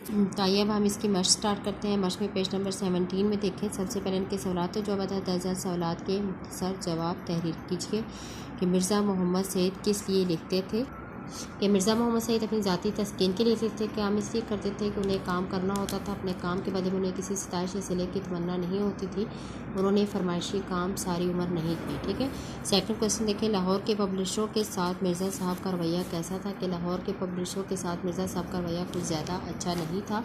तो आइए अब हम इसकी मश्क स्टार्ट करते हैं। मश्क में पेज नंबर 17 में देखें। सबसे पहले इनके सवालात तो जवाब है 10 सवालात के मुख्तसर जवाब तहरीर कीजिए कि मिर्ज़ा मोहम्मद सईद किस लिए लिखते थे। कि मिर्ज़ा मोहम्मद सईद अपनी ज़ाती तस्कीन के लिए लिखते थे। काम इसलिए करते थे कि उन्हें काम करना होता था। अपने काम के बदले में उन्हें किसी सिताइश या सिले की तमन्ना नहीं होती थी। उन्होंने फरमाइशी काम सारी उम्र नहीं की। ठीक है। सेकंड क्वेश्चन देखें। लाहौर के पब्लिशरों के साथ मिर्ज़ा साहब का रवैया कैसा था। कि लाहौर के पब्लिशरों के साथ मिर्ज़ा साहब का रवैया कुछ ज़्यादा अच्छा नहीं था,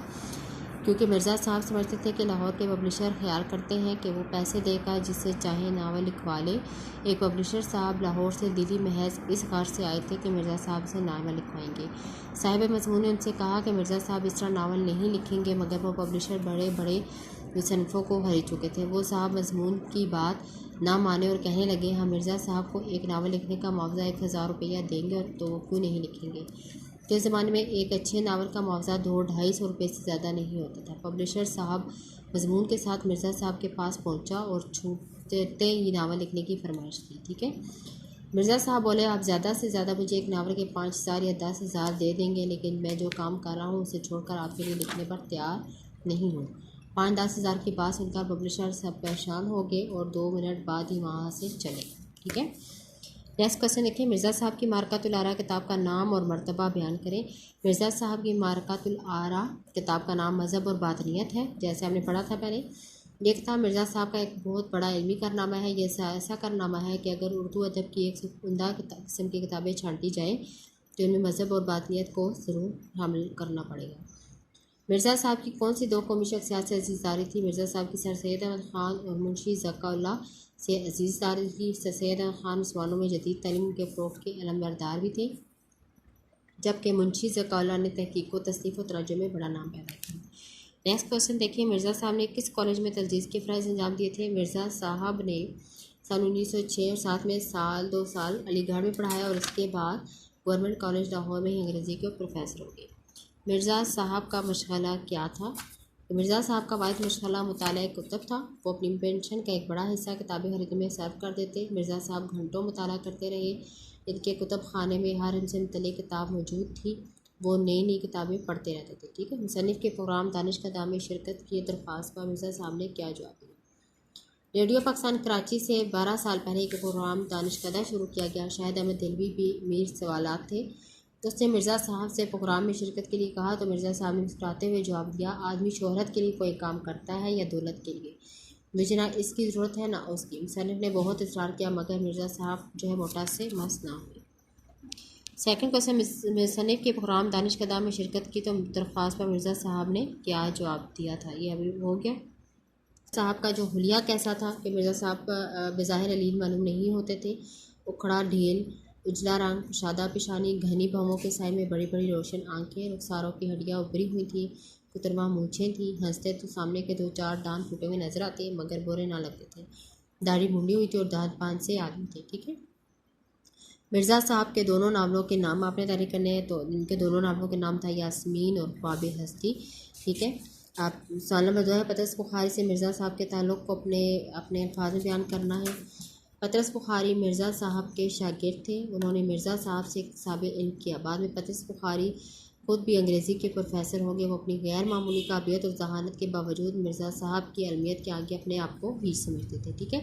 क्योंकि मिर्ज़ा साहब समझते थे कि लाहौर के पब्लिशर ख्याल करते हैं कि वो पैसे देकर जिससे चाहे नावल लिखवा ले। एक पब्लिशर साहब लाहौर से दिल्ली महज इस गर्ज से आए थे कि मिर्ज़ा साहब से नावल लिखवाएंगे। साहिब मजमून ने उनसे कहा कि मिर्ज़ा साहब इस तरह नावल नहीं लिखेंगे, मगर वो पब्लिशर बड़े बड़े मुसन्निफ़ों को खरीद चुके थे। वो साहब मजमून की बात ना माने और कहने लगे, हम मिर्ज़ा साहब को एक नावल लिखने का मुआवजा 1000 रुपया देंगे और तो वो क्यों नहीं लिखेंगे। के ज़माने में एक अच्छे नावल का मुआवजा 200-250 रुपये से ज़्यादा नहीं होता था। पब्लिशर साहब मजमून के साथ मिर्ज़ा साहब के पास पहुंचा और छूटते ही नावल लिखने की फरमाइश की। ठीक है। मिर्ज़ा साहब बोले, आप ज़्यादा से ज़्यादा मुझे एक नावल के 5000 या 10,000 दे देंगे, लेकिन मैं जो काम कर रहा हूँ उसे छोड़कर आपके लिए लिखने पर तैयार नहीं हूँ। 5-10 हज़ार की बात सुनकर पब्लिशर सब परेशान हो गए और 2 मिनट बाद ही वहाँ से चले। ठीक है। नेक्स्ट क्वेश्चन देखिए। मिर्ज़ा साहब की मारकातुल आरा किताब का नाम और मर्तबा बयान करें। मिर्ज़ा साहब की मारकातुल आरा किताब का नाम मज़हब और बातनियत है, जैसे हमने पढ़ा था पहले। ये किताब मिर्ज़ा साहब का एक बहुत बड़ा इल्मी कारनामा है। ये ऐसा कारनामा है कि अगर उर्दू अदब की एक उम्दा किस्म की किताबें छांटी जाएँ तो इनमें मज़हब और बातनियत को ज़रूर शामिल करना पड़ेगा। मिर्ज़ा साहब की कौन सी दो कौमी शख्सियात से अजीज़दारी थी। मिर्ज़ा साहब की सर सैयद अहमद ख़ान और मुंशी ज़काउल्लाह से अजीज़दारी थी। सर सैयद अहमद ख़ान मुसलमानों में जदीद तालीम के फ़रोग़ के अलमबरदार भी थे, जबकि मुंशी ज़काउल्लाह ने तहक़ीक़ व तसनीफ़ व तर्जुमे में बड़ा नाम पैदा किया। नेक्स्ट क्वेश्चन देखिए। मिर्ज़ा साहब ने किस कॉलेज में तदरीस के फ़राइज़ अंजाम दिए थे। मिर्ज़ा साहब ने सन 1906 और 7 में 2 साल अलीगढ़ में पढ़ाया और इसके बाद गवर्नमेंट कॉलेज लाहौर में ही अंग्रेज़ी के प्रोफेसर हो गए। मिर्ज़ा साहब का मशग़ला क्या था। मिर्ज़ा साहब का वाहिद मशग़ला मुताला कुतुब था। वो अपनी पेंशन का एक बड़ा हिस्सा किताबें खरीदने में सर्व कर देते। मिर्ज़ा साहब घंटों मुताला करते रहे। इनके कुतुब खाने में हर इनसे मुतल्लिक़ किताब मौजूद थी। वो नई नई किताबें पढ़ते रहते थे। ठीक है। मुसन्निफ़ के प्रोग्राम दानिशकदा में शिरकत की दरख्वास्त पर मिर्ज़ा साहब ने क्या जवाब दिया। रेडियो पाकिस्तान कराची से 12 साल पहले एक प्रोग्राम दानिशकदा शुरू किया गया। शाहिद अहमद दिलवी भी मीर सवालात थे। तो उसने मिर्ज़ा साहब से प्रोग्राम में शिरकत के लिए कहा तो मिर्ज़ा साहब ने मुस्कुराते हुए जवाब दिया, आदमी शोहरत के लिए कोई काम करता है या दौलत के लिए, मुझे ना इसकी ज़रूरत है ना उसकी। मुसन्निफ़ ने बहुत इसरार किया, मगर मिर्ज़ा साहब जो है मोटा से मस ना हुए। Second question. मुसन्निफ़ के प्रोग्राम दानिशकदा में शिरकत की तो दरख्वास्त पर मिर्ज़ा साहब ने क्या जवाब दिया था। ये अभी हो गया। साहब का जो हुलिया कैसा था कि मिर्ज़ा साहब बज़ाहिर अलीम मालूम नहीं होते थे। उखड़ा ढील, उजला रंग, कुशादा पेशानी, घनी भौहों के साए में बड़ी बड़ी रोशन आंखें, रुखसारों की हड्डियाँ उभरी हुई थी, कुतरवा मूँछें थी। हंसते तो सामने के 2-4 दांत फूटे हुए नजर आते, मगर बुरे ना लगते थे। दाढ़ी मुंडी हुई थी और दांत पान से आदमी थे। ठीक है। मिर्ज़ा साहब के दोनों नावलों के नाम आपने तारीख करने हैं। तो इनके दोनों नावलों के नाम था यास्मीन और ख्वाब हस्ती। ठीक है। आप सवाल नंबर 2 है। पतरस बुखारी से मिर्ज़ा साहब के ताल्लुक़ को अपने अल्फाज में बयान करना है। पतरस बुखारी मिर्ज़ा साहब के शागिर्द थे। उन्होंने मिर्ज़ा साहब से साबिर इल्म किया। बाद में पतरस बुखारी खुद भी अंग्रेज़ी के प्रोफेसर हो गए। वो अपनी गैर मामूली काबिलियत और जहानत के बावजूद मिर्ज़ा साहब की अलमियत के आगे अपने आप को भी समझते थे। ठीक है।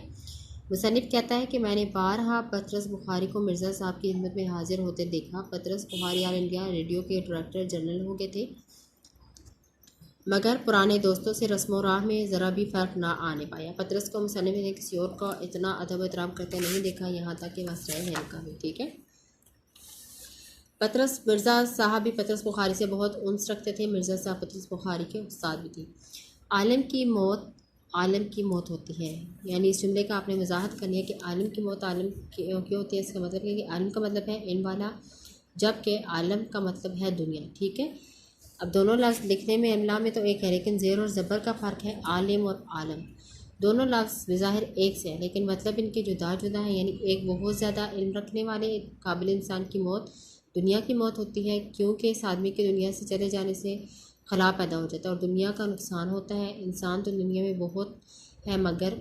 मुसन्निफ़ कहता है कि मैंने बारहा पतरस बुखारी को मिर्ज़ा साहब की खिदमत में हाजिर होते देखा। पतरस बुखारी ऑल इंडिया रेडियो के डायरेक्टर जनरल हो गए थे, मगर पुराने दोस्तों से रस्म राह में ज़रा भी फ़र्क ना आने पाया। पतरस को मुसन्निफ़ ने किसी और का इतना अदब एहतराम करते नहीं देखा, यहाँ तक कि वस्राए हैं का भी। ठीक है। पतरस मिर्ज़ा साहब भी पतरस बुखारी से बहुत उन्स रखते थे। मिर्ज़ा साहब पतरस बुखारी के उस्ताद भी थे। आलम की मौत होती है, यानी इस जुमले का आपने वजाहत करनी है कि आलम की मौत आलम क्यों होती है। इसका मतलब है कि आलम का मतलब है इन वाला, जबकि आलम का मतलब है दुनिया। ठीक है। अब दोनों लफ्ज़ लिखने में इमला में तो एक है, लेकिन ज़ेर और ज़बर का फ़र्क है। आलिम और आलम दोनों लफ्ज़ बज़ाहिर एक से है, लेकिन मतलब इनके जुदा जुदा है। यानी एक बहुत ज़्यादा इल्म रखने वाले काबिल इंसान की मौत दुनिया की मौत होती है, क्योंकि इस आदमी के दुनिया से चले जाने से खला पैदा हो जाता है और दुनिया का नुकसान होता है। इंसान तो दुनिया में बहुत है, मगर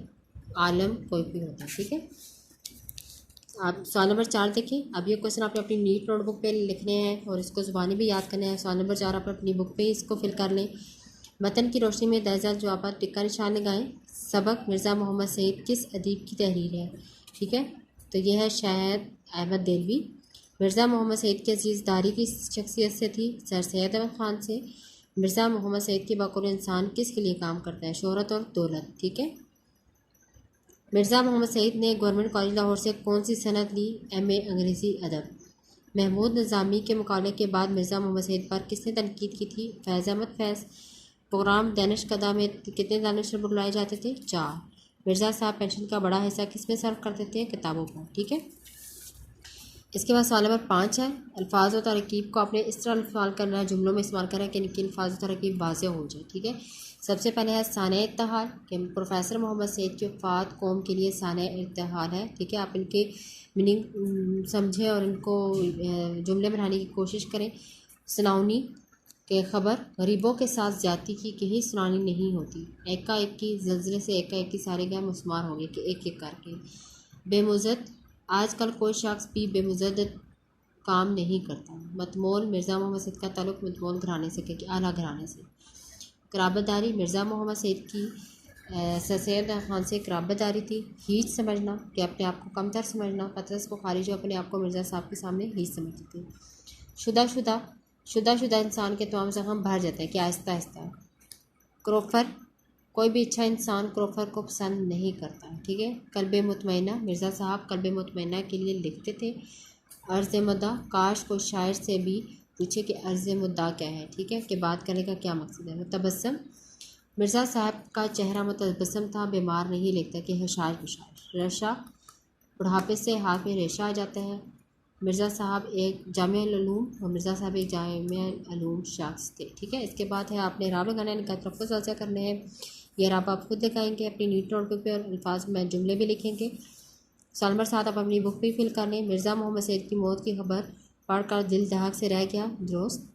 आलम कोई भी होता है। ठीक है। आप सवाल नंबर 4 देखें। अब ये क्वेश्चन आपने अपनी नीट नोटबुक पे लिखने हैं और इसको ज़ुबानी भी याद करना है। सवाल नंबर 4 आप अपनी बुक पे इसको फिल कर लें। वतन की रोशनी में दर्जा जवाब टिक्का निशान लगाएं। सबक मिर्ज़ा मोहम्मद सईद किस अदीब की तहरीर है? ठीक है, तो ये है शायद अहमद देलवी। मिर्ज़ा मोहम्मद सईद की अजीज़दारी की शख्सियत से थी? सर सैयद अहमद ख़ान से। मिर्ज़ा मोहम्मद सईद की बकौल इंसान किसके लिए काम करता है? शोहरत और दौलत। ठीक है। मिर्ज़ा मोहम्मद सईद ने गवर्नमेंट कॉलेज लाहौर से कौन सी सनद ली? MA अंग्रेज़ी अदब। महमूद निज़ामी के मुकाबले के बाद मिर्ज़ा मोहम्मद सईद पर किसने तनकीद की थी? फैज़ अहमद फैज़। प्रोग्राम दानिश कदा में कितने दानिशवर बुलाए जाते थे? 4। मिर्ज़ा साहब पेंशन का बड़ा हिस्सा किस में सर्व करते थे? किताबों पर। ठीक है। इसके बाद सवाल नंबर 5 है। अल्फाज और तरकीब को आपने इस तरह इस्तेमाल करना है, जुमलों में इस्तेमाल करना है कि इनकी अल्फाज और तरकीब वाज़ेह हो जाए। ठीक है। सबसे पहले है साने इत्तेहाल कि प्रोफेसर मोहम्मद सईद की वफ़ात कौम के लिए साने इत्तेहाल है। ठीक है, आप इनके मीनिंग समझें और इनको जुमले बनाने की कोशिश करें। सुनाउनी के ख़बर गरीबों के साथ ज़्यादती की कहीं सुनानी नहीं होती। एकाएक की ज़लज़ले से एकाएक की सारे गैर मुस्मार हो गए कि एक एक करके। बेमुज़्ज़त आजकल कोई शख्स भी बेमुज़्ज़त काम नहीं करता। मतमोल मिर्ज़ा मोहम्मद सईद का ताल्लुक़ मतमोल घराने से कि आला घराने से। कराबतदारी मिर्ज़ा मोहम्मद सईद की सर सैयद ख़ान से कराबतदारी थी। हीच समझना कि अपने आप को कमतर समझना। पतरस बुखारी जो अपने आप को मिर्ज़ा साहब के सामने हीच समझते थे। शुदा इंसान के तमाम ज़ख्म भर जाते हैं कि आहिस्ता आहिस्ता। क्रोफर कोई भी अच्छा इंसान क्रोफर को पसंद नहीं करता। ठीक है। कल्बे मुतमइना मिर्ज़ा साहब कल्बे मुतमइना के लिए लिखते थे। अर्ज़ मुद्दा काश कोई शायर से भी पूछे कि अर्ज़ मुद्दा क्या है। ठीक है, कि बात करने का क्या मकसद है। मुतबस्सम मिर्ज़ा साहब का चेहरा मुतबस्सम था, बीमार नहीं लगता कि हशाश बुशाश। रेशा बुढ़ापे से हाथ में रेशा आ जाता है। मिर्ज़ा साहब एक जामिउल उलूम और मिर्ज़ा साहब एक जामिउल उलूम शख्स थे। ठीक है। इसके बाद है आपने राब लगाना है, इनका तलफ़्फ़ुज़ वाज़ेह करने हैं। ये राब आप खुद लगाएंगे अपनी नीट नोटबुक पे और अल्फाज में जुमले भी लिखेंगे। सवाल नंबर 7 आप अपनी बुक पे फिल कर लें। मिर्ज़ा मोहम्मद सईद की मौत की खबर पढ़कर दिल दहक से रह गया। दुरुस्त।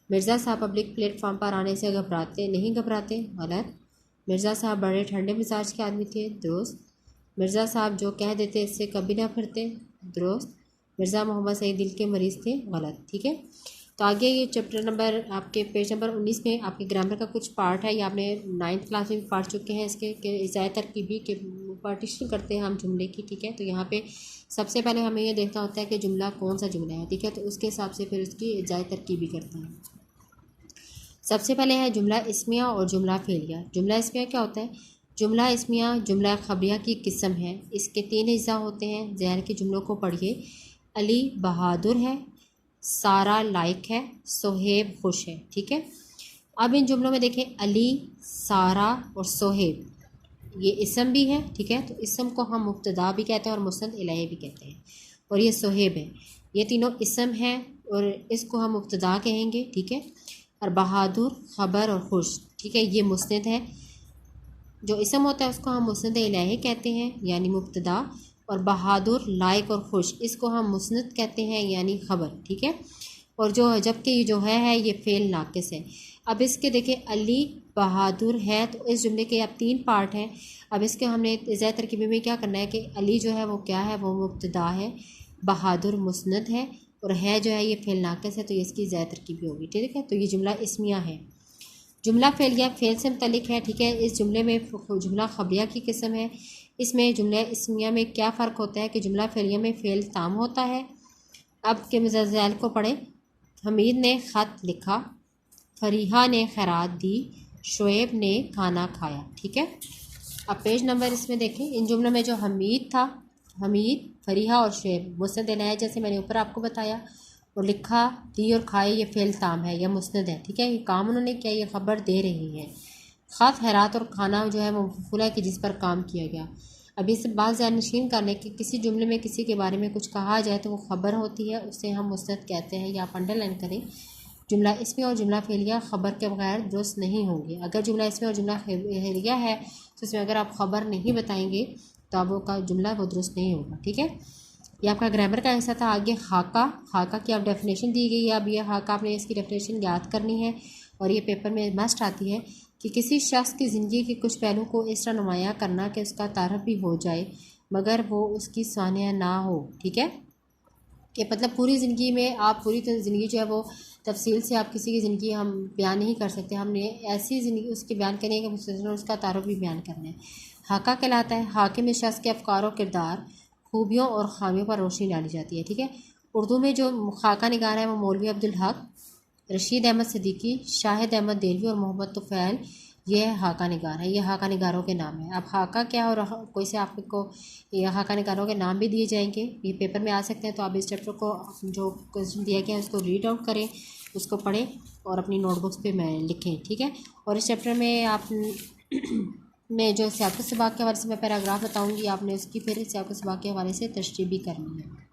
मिर्ज़ा साहब पब्लिक प्लेटफॉर्म पर आने से नहीं घबराते। गलत। मिर्ज़ा साहब बड़े ठंडे मिजाज के आदमी थे। दुरुस्त। मिर्ज़ा साहब जो कह देते इससे कभी ना फिरते। दुरुस्त। मिर्ज़ा मोहम्मद सईद दिल के मरीज़ थे। गलत। ठीक है। तो आगे ये चैप्टर नंबर आपके पेज नंबर 19 में आपके ग्रामर का कुछ पार्ट है। ये आपने 9th क्लास में भी पढ़ चुके हैं। इसके ज़ाय तरकीबी के पार्टीशन करते हैं हम जुमले की। ठीक है। तो यहाँ पे सबसे पहले हमें ये देखना होता है कि जुमला कौन सा जुमला है। ठीक है, तो उसके हिसाब से फिर उसकी ज़ाय तरकीबी करते हैं। सबसे पहले है जुमला इस्मिया और जुमला फेलिया। जुमला इस्मिया क्या होता है? जुमला इस्मिया जुमला खबरिया की किस्म है। इसके 3 हिस्सा होते हैं। ज़हन के जुमलों को पढ़िए। अली बहादुर है, सारा लाइक है, सोहेब खुश है। ठीक है। अब इन जुमलों में देखें अली, सारा और सोहेब ये इसम भी है। ठीक है, तो इसम को हम मुब्तदा भी कहते हैं और मुस्नद इलैहि भी कहते हैं। और ये सोहेब है, ये तीनों इसम हैं और इसको हम मुब्तदा कहेंगे। ठीक है। और बहादुर, खबर और खुश, ठीक है, ये मुस्नद है। जो इसम होता है उसको हम मुस्नद इलैहि कहते हैं यानी मुब्तदा। और बहादुर, लाइक और खुश इसको हम मुस्नद कहते हैं यानी खबर। ठीक है। और जो जबकि ये जो है ये फ़ेल नाकिस है। अब इसके देखिए अली बहादुर है, तो इस जुमले के अब 3 पार्ट हैं। अब इसके हमने ज़ाय तरकीबी में क्या करना है कि अली जो है वो क्या है, वो मुब्तदा है, बहादुर मुस्नद है और है जो है ये फ़ेल नाकिस है, तो इसकी ज़ाय तरकीबी होगी। ठीक है। तो ये जुमला इस्मिया है। जुमला फेलिया फ़ेल से मुतल्लिक है। ठीक है। इस जुमले में जुमला खबरिया की किस्म है। इसमें जुमला इस्मिया में क्या फ़र्क होता है कि जुमला फेलिया में फ़ेल ताम होता है। अब के मज़ाइल को पढ़ें। हमीद ने ख़त लिखा, फरीहा ने खैरात दी, शुएब ने खाना खाया। ठीक है। अब पेज नंबर इसमें देखें। इन जुमलों में जो हमीद था, हमीद, फरीहा और शुएब मुस्नद इलैहि जैसे मैंने ऊपर आपको बताया। और लिखा, दी और खाए ये फ़ेल ताम है या मुस्नद है। ठीक है, ये काम उन्होंने किया, ये ख़बर दे रही है। ख़त, खैरात और खाना जो है वो मफ़ूल है कि जिस पर काम किया गया। अभी इस बात ज़हननशीन कर लें कि किसी जुमले में किसी के बारे में कुछ कहा जाए तो वो ख़बर होती है, उससे हम मुस्नद कहते हैं। या आप अंडरलाइन करें, जुमला इस्मिया और जुमला फेलिया ख़बर के बगैर दुरुस्त नहीं होंगे। अगर जुमला इस्मिया और जुमला फेलिया है तो इसमें अगर आप ख़बर नहीं बताएंगे तो अब का जुमला वो दुरुस्त नहीं होगा। ठीक है। ये आपका ग्रामर का हिस्सा था। आगे खाका, खाका की आप डेफिनेशन दी गई है। अब ये खाका आपने इसकी डेफिनेशन याद करनी है और ये पेपर में मस्ट आती है कि किसी शख्स की ज़िंदगी के कुछ पहलू को इस तरह नुमायाँ करना कि उसका तारफ़ भी हो जाए मगर वो उसकी सानिया ना हो। ठीक है, कि मतलब पूरी ज़िंदगी में आप पूरी ज़िंदगी जो है वो तफसील से आप किसी की ज़िंदगी हम बयान नहीं कर सकते, हमने ऐसी ज़िंदगी उसकी बयान करनी है कि मुसलसल उसका तारुफ भी बयान करना है। हाका कहलाता है, हाके में शख्स के अफकार और किरदार, खूबियों और ख़ामियों पर रोशनी डाली जाती है। ठीक है, उर्दू में जो खाका निगार है वो मौलवी अब्दुल हक, रशीद अहमद सिद्दीकी, शाहिद अहमद देलवी और मोहम्मद तुफ़ैल, ये हाका निगार है। ये हाका निगारों के नाम है। अब हाका क्या और कोई से आपको ये हाका निगारों के नाम भी दिए जाएंगे, ये पेपर में आ सकते हैं। तो आप इस चैप्टर को जो क्वेश्चन दिया गया है उसको रीड आउट करें, उसको पढ़ें और अपनी नोटबुक्स पे मैं लिखें। ठीक है, और इस चैप्टर में आप मैं जो सियाक़-उ-सबाक़ के हवाले से मैं पैराग्राफ बताऊँगी, आपने उसकी फिर सियाक़-उ-सबाक़ के हवाले से तशरीह भी करनी है।